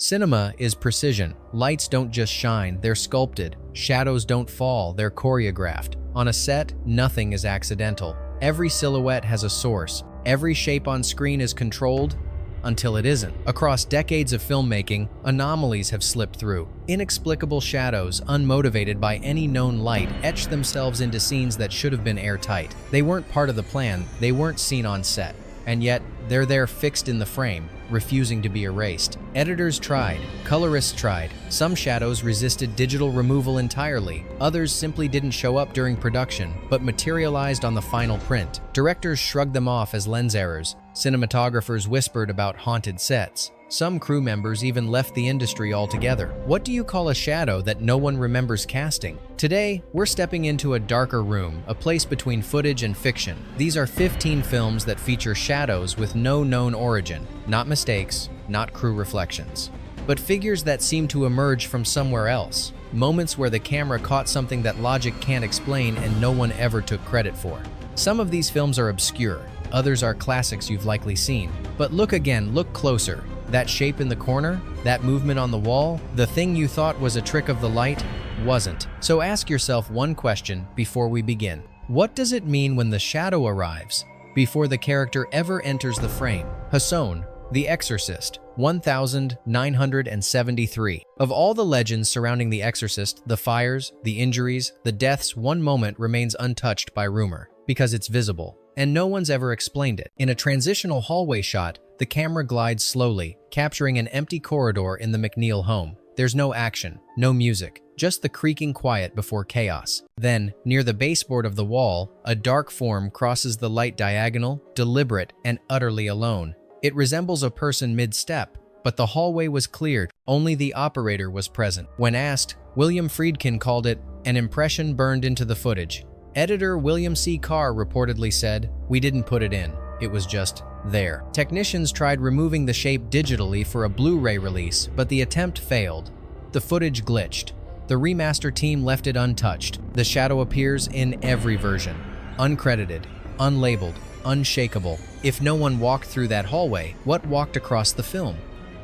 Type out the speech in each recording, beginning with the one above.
Cinema is precision. Lights don't just shine, they're sculpted. Shadows don't fall, they're choreographed. On a set, nothing is accidental. Every silhouette has a source. Every shape on screen is controlled until it isn't. Across decades of filmmaking, anomalies have slipped through. Inexplicable shadows, unmotivated by any known light, etch themselves into scenes that should have been airtight. They weren't part of the plan, they weren't seen on set. And yet, they're there fixed in the frame, refusing to be erased. Editors tried, colorists tried. Some shadows resisted digital removal entirely. Others simply didn't show up during production, but materialized on the final print. Directors shrugged them off as lens errors. Cinematographers whispered about haunted sets. Some crew members even left the industry altogether. What do you call a shadow that no one remembers casting? Today, we're stepping into a darker room, a place between footage and fiction. These are 15 films that feature shadows with no known origin, not mistakes, not crew reflections, but figures that seem to emerge from somewhere else. Moments where the camera caught something that logic can't explain and no one ever took credit for. Some of these films are obscure, others are classics you've likely seen. But look again, look closer. That shape in the corner, that movement on the wall, the thing you thought was a trick of the light, wasn't. So ask yourself one question before we begin. What does it mean when the shadow arrives, before the character ever enters the frame? Hasson, The Exorcist, 1973. Of all the legends surrounding The Exorcist, the fires, the injuries, the deaths, one moment remains untouched by rumor, because it's visible, and no one's ever explained it. In a transitional hallway shot, the camera glides slowly, capturing an empty corridor in the McNeil home. There's no action, no music, just the creaking quiet before chaos. Then, near the baseboard of the wall, a dark form crosses the light diagonal, deliberate and utterly alone. It resembles a person mid-step, but the hallway was cleared, only the operator was present. When asked, William Friedkin called it an impression burned into the footage. Editor William C. Carr reportedly said, "We didn't put it in, it was just there." Technicians tried removing the shape digitally for a Blu-ray release, but the attempt failed. The footage glitched. The remaster team left it untouched. The shadow appears in every version. Uncredited, unlabeled, unshakable. If no one walked through that hallway, what walked across the film?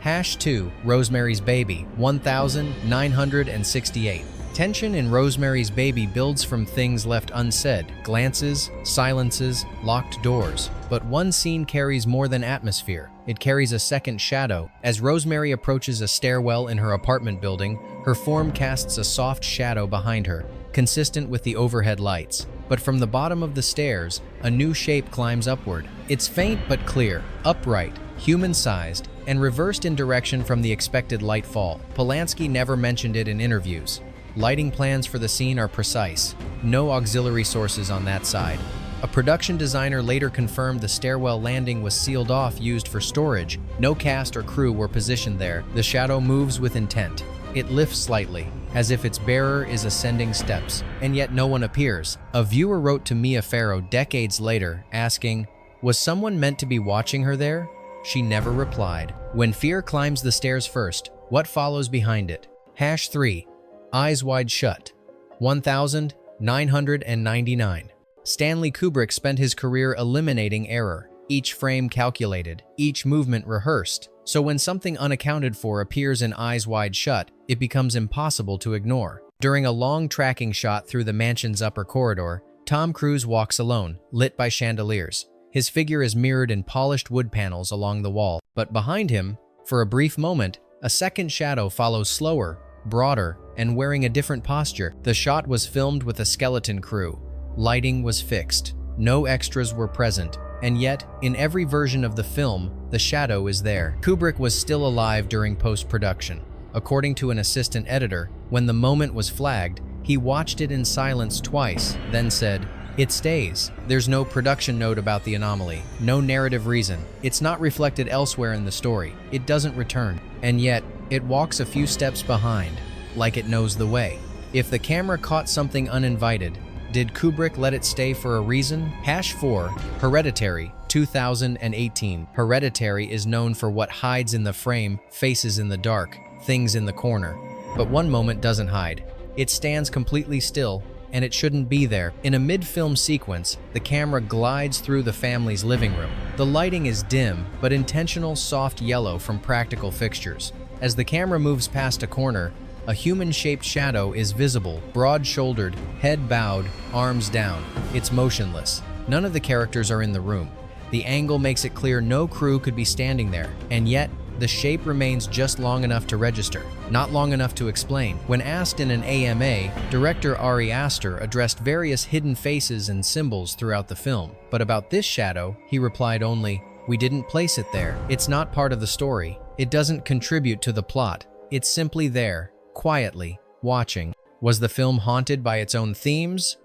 #2, Rosemary's Baby, 1968. Tension in Rosemary's Baby builds from things left unsaid, glances, silences, locked doors. But one scene carries more than atmosphere. It carries a second shadow. As Rosemary approaches a stairwell in her apartment building, her form casts a soft shadow behind her, consistent with the overhead lights. But from the bottom of the stairs, a new shape climbs upward. It's faint but clear, upright, human-sized, and reversed in direction from the expected light fall. Polanski never mentioned it in interviews. Lighting plans for the scene are precise. No auxiliary sources on that side. A production designer later confirmed the stairwell landing was sealed off, used for storage. No cast or crew were positioned there. The shadow moves with intent. It lifts slightly, as if its bearer is ascending steps, and yet no one appears. A viewer wrote to Mia Farrow decades later, asking, "Was someone meant to be watching her there?" She never replied. When fear climbs the stairs first, what follows behind it? #3. Eyes Wide Shut, 1999. Stanley Kubrick spent his career eliminating error, each frame calculated, each movement rehearsed. So when something unaccounted for appears in Eyes Wide Shut, it becomes impossible to ignore. During a long tracking shot through the mansion's upper corridor, Tom Cruise walks alone, lit by chandeliers. His figure is mirrored in polished wood panels along the wall, but behind him, for a brief moment, a second shadow follows slower, broader, and wearing a different posture. The shot was filmed with a skeleton crew. Lighting was fixed. No extras were present. And yet, in every version of the film, the shadow is there. Kubrick was still alive during post-production. According to an assistant editor, when the moment was flagged, he watched it in silence twice, then said, "It stays. There's no production note about the anomaly, no narrative reason. It's not reflected elsewhere in the story. It doesn't return." And yet, it walks a few steps behind, like it knows the way. If the camera caught something uninvited, did Kubrick let it stay for a reason? #4, Hereditary, 2018. Hereditary is known for what hides in the frame, faces in the dark, things in the corner. But one moment doesn't hide. It stands completely still, and it shouldn't be there. In a mid-film sequence, the camera glides through the family's living room. The lighting is dim, but intentional soft yellow from practical fixtures. As the camera moves past a corner, a human-shaped shadow is visible, broad-shouldered, head bowed, arms down. It's motionless. None of the characters are in the room. The angle makes it clear no crew could be standing there, and yet the shape remains just long enough to register, not long enough to explain. When asked in an AMA, director Ari Aster addressed various hidden faces and symbols throughout the film, but about this shadow, he replied only, "We didn't place it there. It's not part of the story. It doesn't contribute to the plot. It's simply there, quietly, watching." Was the film haunted by its own themes?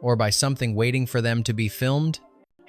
Or by something waiting for them to be filmed?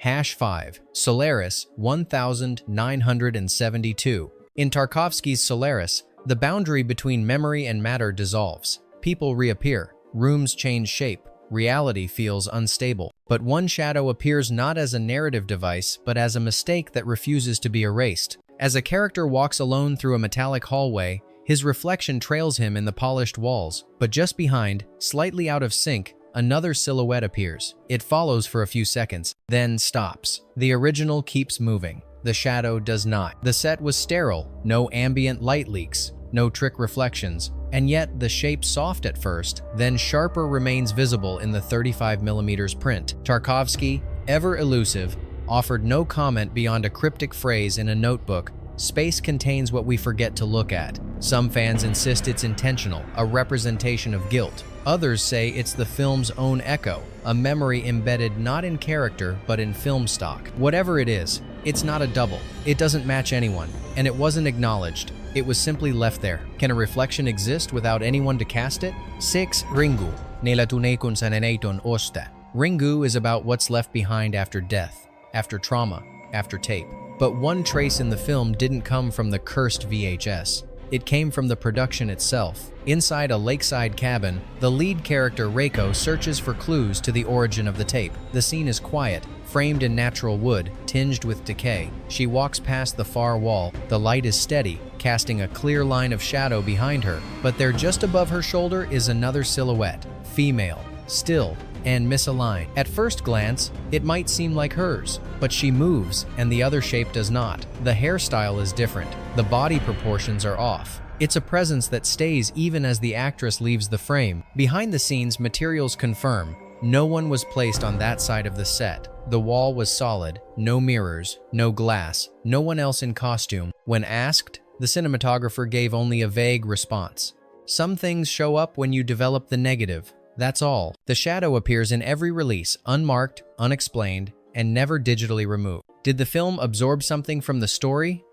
#5. Solaris 1972. In Tarkovsky's Solaris, the boundary between memory and matter dissolves. People reappear, rooms change shape, reality feels unstable. But one shadow appears not as a narrative device, but as a mistake that refuses to be erased. As a character walks alone through a metallic hallway, his reflection trails him in the polished walls, but just behind, slightly out of sync, another silhouette appears. It follows for a few seconds, then stops. The original keeps moving. The shadow does not. The set was sterile, no ambient light leaks, no trick reflections, and yet the shape soft at first, then sharper remains visible in the 35mm print. Tarkovsky, ever elusive, offered no comment beyond a cryptic phrase in a notebook, "Space contains what we forget to look at." Some fans insist it's intentional, a representation of guilt. Others say it's the film's own echo, a memory embedded not in character but in film stock. Whatever it is, it's not a double. It doesn't match anyone, and it wasn't acknowledged. It was simply left there. Can a reflection exist without anyone to cast it? 6. Ringu, nila tunay kung sananaton osta. Ringu is about what's left behind after death, after trauma, after tape. But one trace in the film didn't come from the cursed VHS. It came from the production itself. Inside a lakeside cabin, the lead character Reiko searches for clues to the origin of the tape. The scene is quiet, framed in natural wood, tinged with decay. She walks past the far wall. The light is steady, casting a clear line of shadow behind her. But there just above her shoulder is another silhouette, female, still, and misaligned. At first glance, it might seem like hers, but she moves and the other shape does not. The hairstyle is different. The body proportions are off. It's a presence that stays even as the actress leaves the frame. Behind the scenes, materials confirm no one was placed on that side of the set. The wall was solid, no mirrors, no glass, no one else in costume. When asked, the cinematographer gave only a vague response. Some things show up when you develop the negative. That's all. The shadow appears in every release, unmarked, unexplained, and never digitally removed. Did the film absorb something from the story?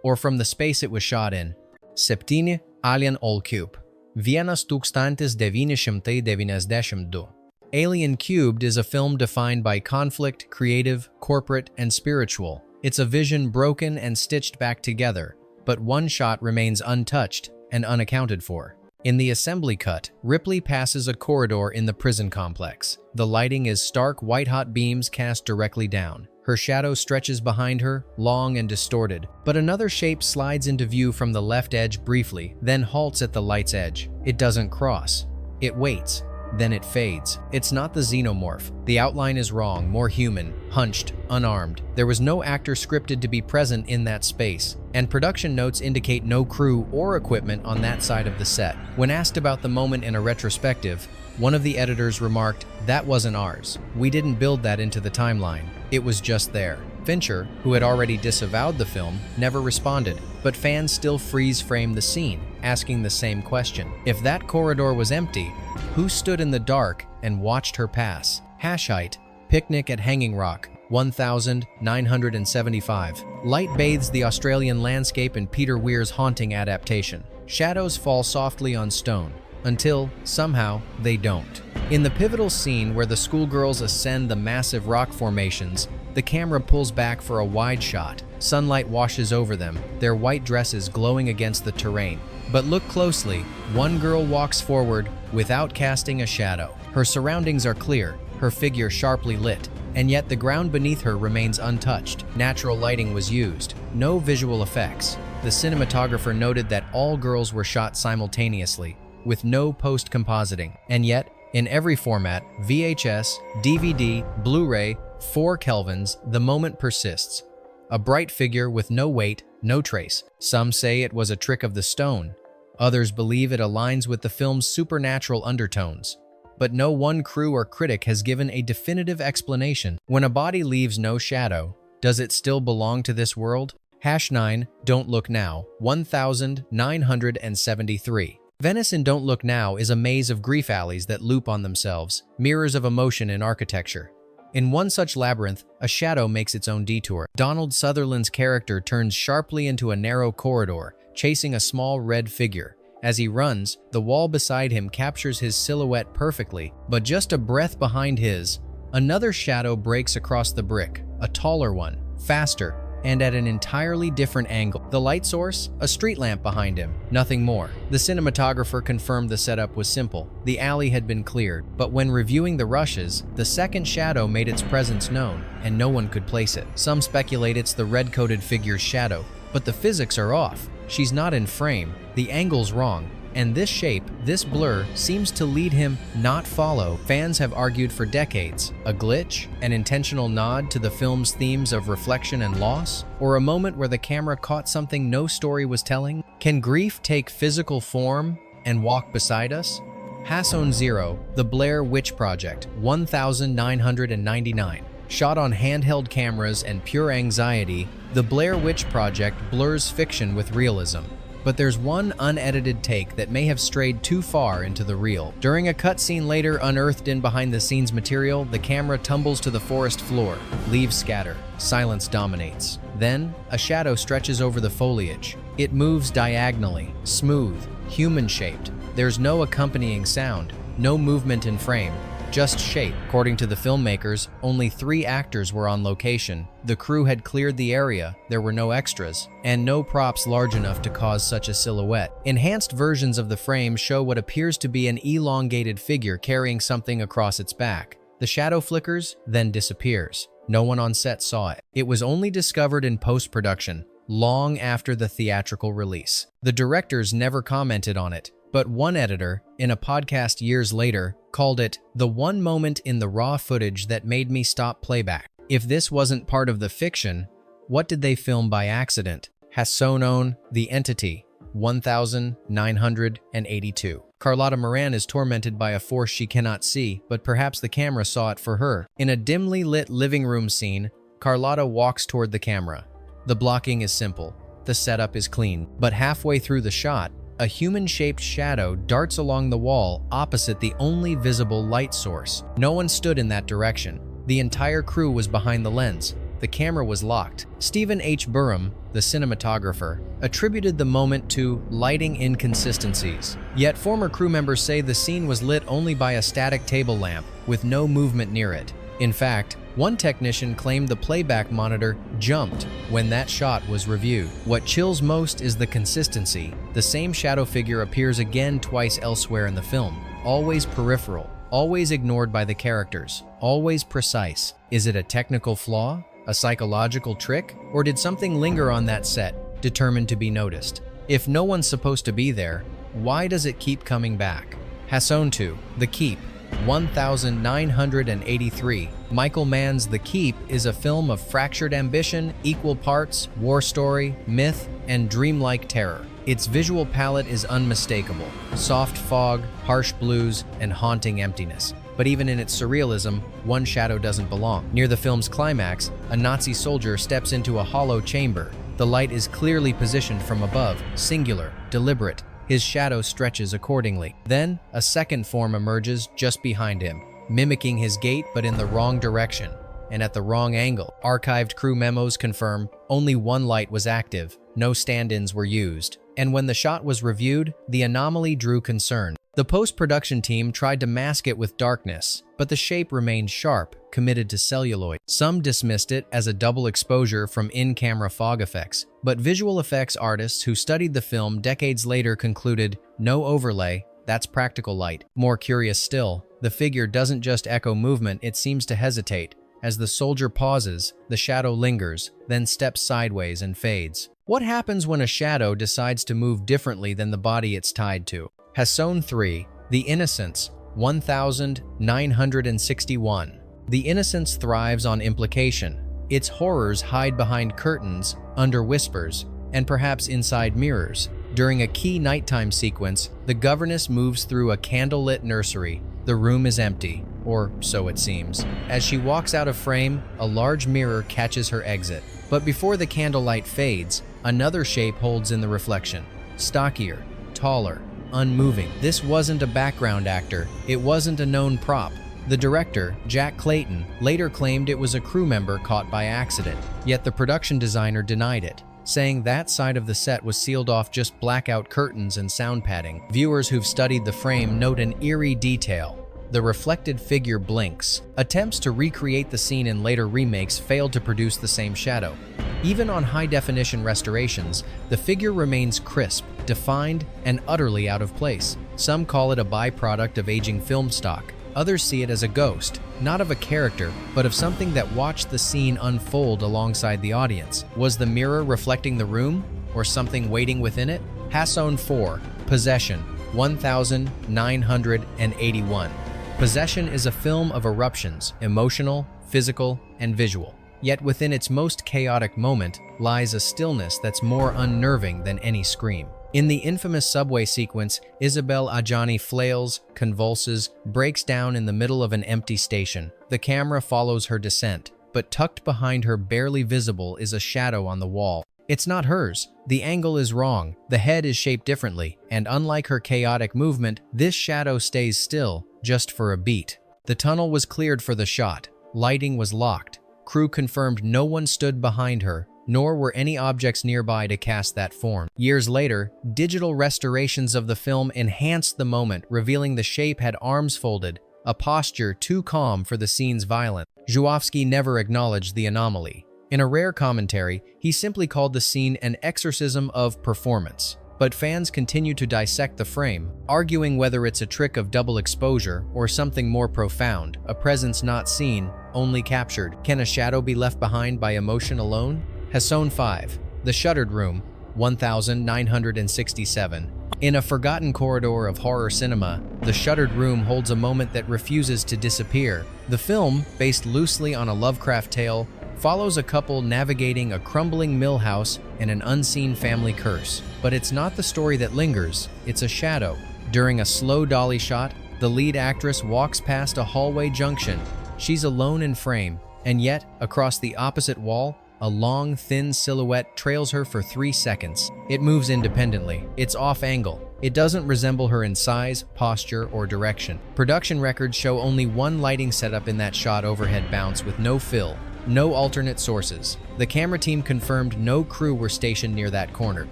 Or from the space it was shot in? Septini Alien All-Cube. Vienas tūkstantis devyni šimtai devyniasdešimt du. Alien Cubed is a film defined by conflict, creative, corporate, and spiritual. It's a vision broken and stitched back together, but one shot remains untouched and unaccounted for. In the assembly cut, Ripley passes a corridor in the prison complex. The lighting is stark white-hot beams cast directly down. Her shadow stretches behind her, long and distorted, but another shape slides into view from the left edge briefly, then halts at the light's edge. It doesn't cross. It waits. Then it fades. It's not the xenomorph. The outline is wrong, more human, hunched, unarmed. There was no actor scripted to be present in that space, and production notes indicate no crew or equipment on that side of the set. When asked about the moment in a retrospective, one of the editors remarked, "That wasn't ours. We didn't build that into the timeline. It was just there." Fincher, who had already disavowed the film, never responded, but fans still freeze-frame the scene, asking the same question. If that corridor was empty, who stood in the dark and watched her pass? Hashite, Picnic at Hanging Rock, 1975. Light bathes the Australian landscape in Peter Weir's haunting adaptation. Shadows fall softly on stone, until, somehow, they don't. In the pivotal scene where the schoolgirls ascend the massive rock formations, the camera pulls back for a wide shot. Sunlight washes over them, their white dresses glowing against the terrain. But look closely, one girl walks forward without casting a shadow. Her surroundings are clear, her figure sharply lit, and yet the ground beneath her remains untouched. Natural lighting was used, no visual effects. The cinematographer noted that all girls were shot simultaneously, with no post-compositing. And yet, in every format, VHS, DVD, Blu-ray, 4 kelvins, the moment persists. A bright figure with no weight, no trace. Some say it was a trick of the stone. Others believe it aligns with the film's supernatural undertones. But no one crew or critic has given a definitive explanation. When a body leaves no shadow, does it still belong to this world? #9 Don't Look Now, 1973. Venice in Don't Look Now is a maze of grief alleys that loop on themselves, mirrors of emotion in architecture. In one such labyrinth, a shadow makes its own detour. Donald Sutherland's character turns sharply into a narrow corridor, chasing a small red figure. As he runs, the wall beside him captures his silhouette perfectly, but just a breath behind his, another shadow breaks across the brick, a taller one, faster, and at an entirely different angle. The light source? A street lamp behind him, nothing more. The cinematographer confirmed the setup was simple. The alley had been cleared, but when reviewing the rushes, the second shadow made its presence known, and no one could place it. Some speculate it's the red-coated figure's shadow, but the physics are off. She's not in frame, the angle's wrong, and this shape, this blur, seems to lead him, not follow. Fans have argued for decades. A glitch? An intentional nod to the film's themes of reflection and loss? Or a moment where the camera caught something no story was telling? Can grief take physical form and walk beside us? Hasson 0, The Blair Witch Project, 1999. Shot on handheld cameras and pure anxiety, The Blair Witch Project blurs fiction with realism. But there's one unedited take that may have strayed too far into the real. During a cutscene later unearthed in behind-the-scenes material, the camera tumbles to the forest floor. Leaves scatter. Silence dominates. Then, a shadow stretches over the foliage. It moves diagonally, smooth, human-shaped. There's no accompanying sound, no movement in frame. Just shape. According to the filmmakers, only 3 actors were on location. The crew had cleared the area, there were no extras, and no props large enough to cause such a silhouette. Enhanced versions of the frame show what appears to be an elongated figure carrying something across its back. The shadow flickers, then disappears. No one on set saw it. It was only discovered in post-production, long after the theatrical release. The directors never commented on it, but one editor, in a podcast years later, called it the one moment in the raw footage that made me stop playback. If this wasn't part of the fiction, what did they film by accident? Hasson, The Entity, 1982. Carlotta Moran is tormented by a force she cannot see, but perhaps the camera saw it for her. In a dimly lit living room scene, Carlotta walks toward the camera. The blocking is simple. The setup is clean. But halfway through the shot, a human-shaped shadow darts along the wall opposite the only visible light source. No one stood in that direction. The entire crew was behind the lens. The camera was locked. Stephen H. Burham, the cinematographer, attributed the moment to lighting inconsistencies. Yet former crew members say the scene was lit only by a static table lamp, with no movement near it. In fact, one technician claimed the playback monitor jumped when that shot was reviewed. What chills most is the consistency. The same shadow figure appears again twice elsewhere in the film, always peripheral, always ignored by the characters, always precise. Is it a technical flaw? A psychological trick? Or did something linger on that set, determined to be noticed? If no one's supposed to be there, why does it keep coming back? Hasson 2, The Keep, 1983. Michael Mann's The Keep is a film of fractured ambition, equal parts war story, myth, and dreamlike terror. Its visual palette is unmistakable. Soft fog, harsh blues, and haunting emptiness. But even in its surrealism, one shadow doesn't belong. Near the film's climax, a Nazi soldier steps into a hollow chamber. The light is clearly positioned from above, singular, deliberate. His shadow stretches accordingly. Then, a second form emerges just behind him, mimicking his gait but in the wrong direction and at the wrong angle. Archived crew memos confirm only one light was active, no stand-ins were used, and when the shot was reviewed, the anomaly drew concern. The post-production team tried to mask it with darkness, but the shape remained sharp, committed to celluloid. Some dismissed it as a double exposure from in-camera fog effects, but visual effects artists who studied the film decades later concluded, no overlay, that's practical light. More curious still, the figure doesn't just echo movement, it seems to hesitate. As the soldier pauses, the shadow lingers, then steps sideways and fades. What happens when a shadow decides to move differently than the body it's tied to? Hasson 3, The Innocence, 1961. The Innocence thrives on implication. Its horrors hide behind curtains, under whispers, and perhaps inside mirrors. During a key nighttime sequence, the governess moves through a candlelit nursery. The room is empty, or so it seems. As she walks out of frame, a large mirror catches her exit. But before the candlelight fades, another shape holds in the reflection. Stockier, taller, unmoving. This wasn't a background actor. It wasn't a known prop. The director, Jack Clayton, later claimed it was a crew member caught by accident. Yet the production designer denied it, saying that side of the set was sealed off just blackout curtains and sound padding. Viewers who've studied the frame note an eerie detail. The reflected figure blinks. Attempts to recreate the scene in later remakes failed to produce the same shadow. Even on high-definition restorations, the figure remains crisp, defined, and utterly out of place. Some call it a byproduct of aging film stock. Others see it as a ghost, not of a character, but of something that watched the scene unfold alongside the audience. Was the mirror reflecting the room, or something waiting within it? Hasson 4, Possession, 1981. Possession is a film of eruptions, emotional, physical, and visual. Yet within its most chaotic moment lies a stillness that's more unnerving than any scream. In the infamous subway sequence, Isabelle Adjani flails, convulses, breaks down in the middle of an empty station. The camera follows her descent, but tucked behind her, barely visible, is a shadow on the wall. It's not hers. The angle is wrong. The head is shaped differently, and unlike her chaotic movement, this shadow stays still, just for a beat. The tunnel was cleared for the shot. Lighting was locked. Crew confirmed no one stood behind her, nor were any objects nearby to cast that form. Years later, digital restorations of the film enhanced the moment, revealing the shape had arms folded, a posture too calm for the scene's violence. Zhuavsky never acknowledged the anomaly. In a rare commentary, he simply called the scene an exorcism of performance. But fans continue to dissect the frame, arguing whether it's a trick of double exposure or something more profound, a presence not seen, only captured. Can a shadow be left behind by emotion alone? Hasson 5, The Shuttered Room, 1967. In a forgotten corridor of horror cinema, The Shuttered Room holds a moment that refuses to disappear. The film, based loosely on a Lovecraft tale, follows a couple navigating a crumbling mill house and an unseen family curse. But it's not the story that lingers, it's a shadow. During a slow dolly shot, the lead actress walks past a hallway junction. She's alone in frame, and yet, across the opposite wall, a long, thin silhouette trails her for 3 seconds. It moves independently. It's off angle. It doesn't resemble her in size, posture, or direction. Production records show only one lighting setup in that shot: overhead bounce with no fill. No alternate sources. The camera team confirmed no crew were stationed near that corner.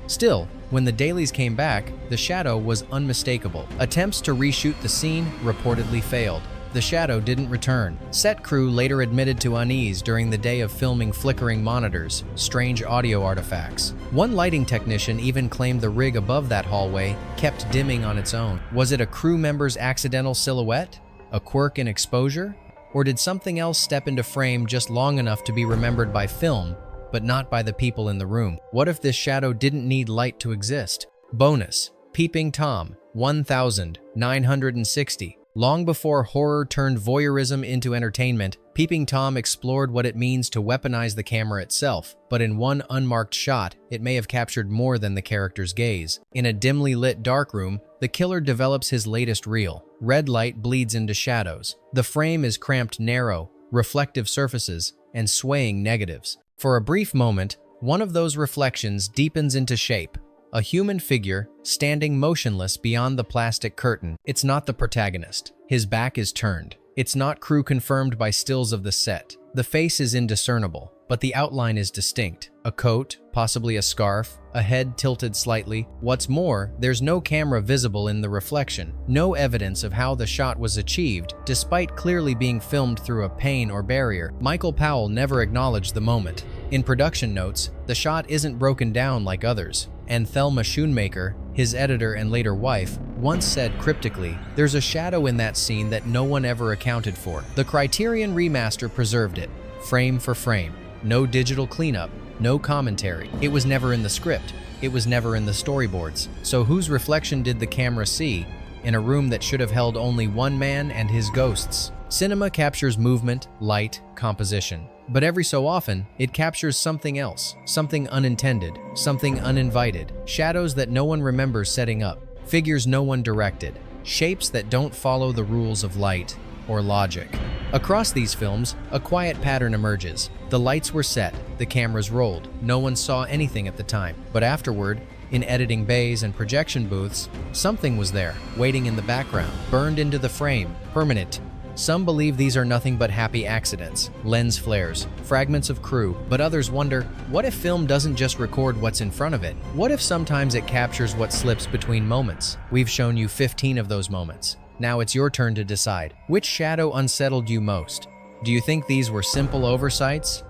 Still, when the dailies came back, the shadow was unmistakable. Attempts to reshoot the scene reportedly failed. The shadow didn't return. Set crew later admitted to unease during the day of filming flickering monitors, strange audio artifacts. One lighting technician even claimed the rig above that hallway kept dimming on its own. Was it a crew member's accidental silhouette? A quirk in exposure? Or did something else step into frame just long enough to be remembered by film, but not by the people in the room? What if this shadow didn't need light to exist? Bonus: Peeping Tom, 1960. Long before horror turned voyeurism into entertainment, Peeping Tom explored what it means to weaponize the camera itself. But in one unmarked shot, it may have captured more than the character's gaze. In a dimly lit darkroom, the killer develops his latest reel. Red light bleeds into shadows. The frame is cramped narrow, reflective surfaces, and swaying negatives. For a brief moment, one of those reflections deepens into shape. A human figure standing motionless beyond the plastic curtain. It's not the protagonist. His back is turned. It's not crew confirmed by stills of the set. The face is indiscernible, but the outline is distinct. A coat, possibly a scarf, a head tilted slightly. What's more, there's no camera visible in the reflection. No evidence of how the shot was achieved, despite clearly being filmed through a pane or barrier. Michael Powell never acknowledged the moment. In production notes, the shot isn't broken down like others. And Thelma Schoonmaker, his editor and later wife, once said cryptically, "There's a shadow in that scene that no one ever accounted for." The Criterion remaster preserved it, frame for frame. No digital cleanup, no commentary. It was never in the script. It was never in the storyboards. So whose reflection did the camera see in a room that should have held only one man and his ghosts? Cinema captures movement, light, composition. But every so often, it captures something else, something unintended, something uninvited, shadows that no one remembers setting up, figures no one directed, shapes that don't follow the rules of light or logic. Across these films, a quiet pattern emerges. The lights were set, the cameras rolled, no one saw anything at the time. But afterward, in editing bays and projection booths, something was there, waiting in the background, burned into the frame, permanent. Some believe these are nothing but happy accidents, lens flares, fragments of crew, but others wonder, what if film doesn't just record what's in front of it? What if sometimes it captures what slips between moments? We've shown you 15 of those moments. Now it's your turn to decide. Which shadow unsettled you most? Do you think these were simple oversights?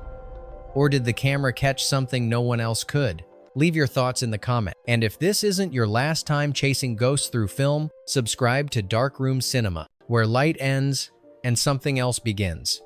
Or did the camera catch something no one else could? Leave your thoughts in the comment. And if this isn't your last time chasing ghosts through film, subscribe to Dark Room Cinema, where light ends and something else begins.